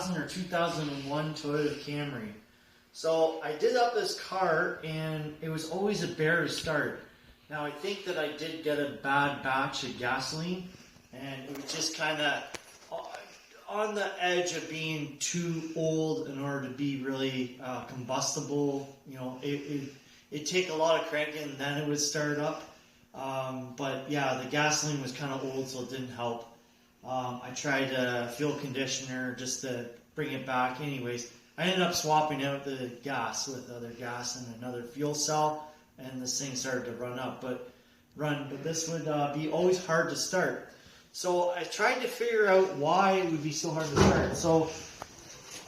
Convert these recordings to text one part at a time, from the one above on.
2000 or 2001 Toyota Camry. So I did up this car and it was always a bear to start. Now I think that I did get a bad batch of gasoline and it was just kind of on the edge of being too old in order to be really combustible. You know, it'd take a lot of cranking and then it would start up. But yeah, the gasoline was kind of old, so it didn't help. I tried a fuel conditioner just to bring it back. Anyways, I ended up swapping out the gas with other gas and another fuel cell, and this thing started to run. But this would be always hard to start. So I tried to figure out why it would be so hard to start. So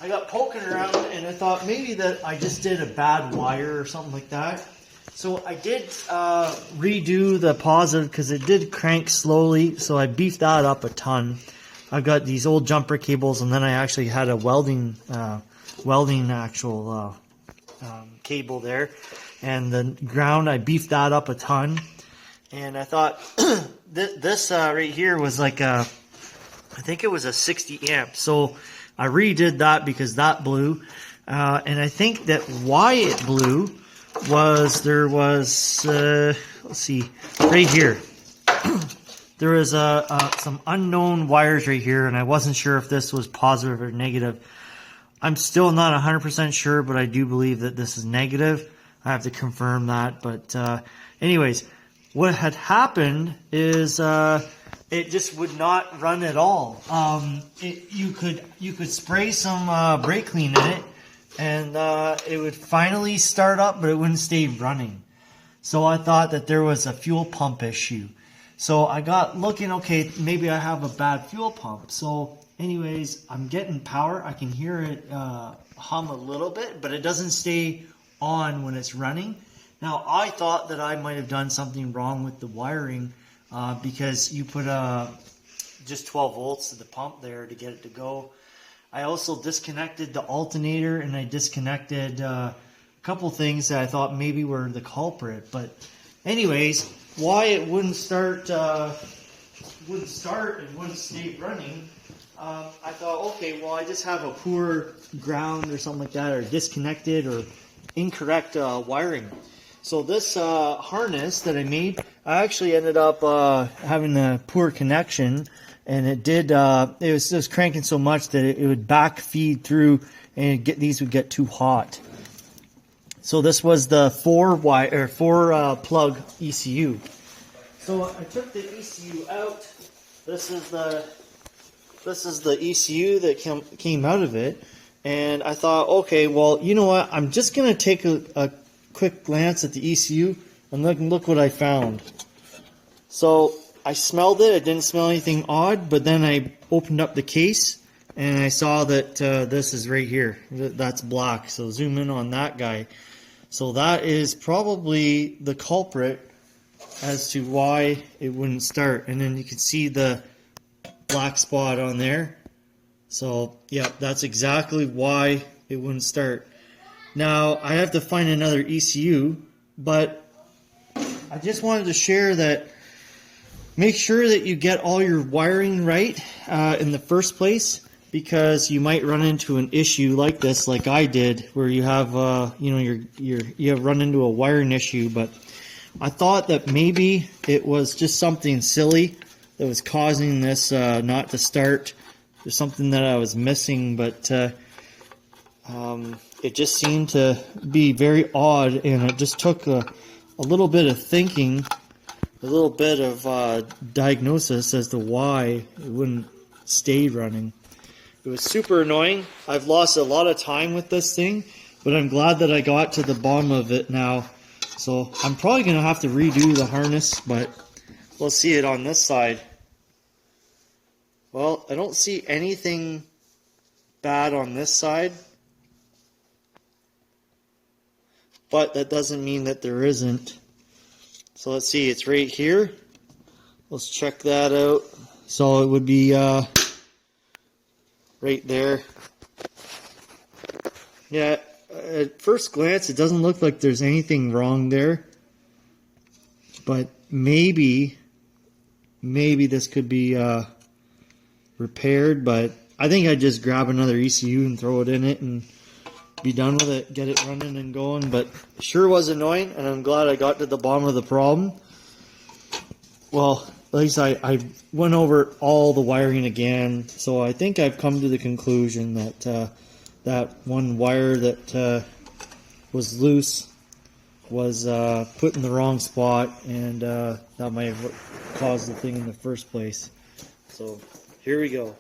I got poking around and I thought maybe that I just did a bad wire or something like that. So I did redo the positive because it did crank slowly. So I beefed that up a ton. I've got these old jumper cables, and then I actually had a welding actual cable there. And the ground, I beefed that up a ton. And I thought this right here was like I think it was a 60 amp. So I redid that because that blew. And I think that why it blew was there was, let's see, right here. There was some unknown wires right here, and I wasn't sure if this was positive or negative. I'm still not 100% sure, but I do believe that this is negative. I have to confirm that. But anyways, what had happened is it just would not run at all. You could spray some brake clean in it, and it would finally start up, but it wouldn't stay running. So I thought that there was a fuel pump issue. So I got looking, okay, maybe I have a bad fuel pump. So anyways, I'm getting power. I can hear it hum a little bit, but it doesn't stay on when it's running. Now, I thought that I might have done something wrong with the wiring because you put just 12 volts to the pump there to get it to go. I also disconnected the alternator, and I disconnected a couple things that I thought maybe were the culprit. But anyways, why it wouldn't start and wouldn't stay running, I thought, okay, well, I just have a poor ground or something like that, or disconnected or incorrect wiring. So this harness that I made, I actually ended up having a poor connection, and it was just cranking so much that it would back feed through, and these would get too hot. So this was the four plug ECU. So I took the ECU out. This is the ECU that came out of it, and I thought, okay, well, you know what? I'm just gonna take a quick glance at the ECU and look what I found. So I smelled it. I didn't smell anything odd, but then I opened up the case and I saw that this is right here. That's black. So zoom in on that guy. So that is probably the culprit as to why it wouldn't start. And then you can see the black spot on there. So yeah, that's exactly why it wouldn't start. Now I have to find another ECU, but I just wanted to share that make sure that you get all your wiring right in the first place, because you might run into an issue like this, like I did, where you have you have run into a wiring issue. But I thought that maybe it was just something silly that was causing this not to start. There's something that I was missing, but it just seemed to be very odd, and it just took a little bit of thinking, a little bit of diagnosis as to why it wouldn't stay running. It was super annoying. I've lost a lot of time with this thing, but I'm glad that I got to the bottom of it now. So I'm probably going to have to redo the harness, but we'll see it on this side. Well, I don't see anything bad on this side, but that doesn't mean that there isn't. So let's see, it's right here. Let's check that out. So it would be right there. Yeah, at first glance, it doesn't look like there's anything wrong there. But maybe this could be repaired, but I think I'd just grab another ECU and throw it in it and be done with it, get it running and going. But sure was annoying, and I'm glad I got to the bottom of the problem. Well, at least I went over all the wiring again, so I think I've come to the conclusion that that one wire that was loose was put in the wrong spot, and that might have caused the thing in the first place. So here we go.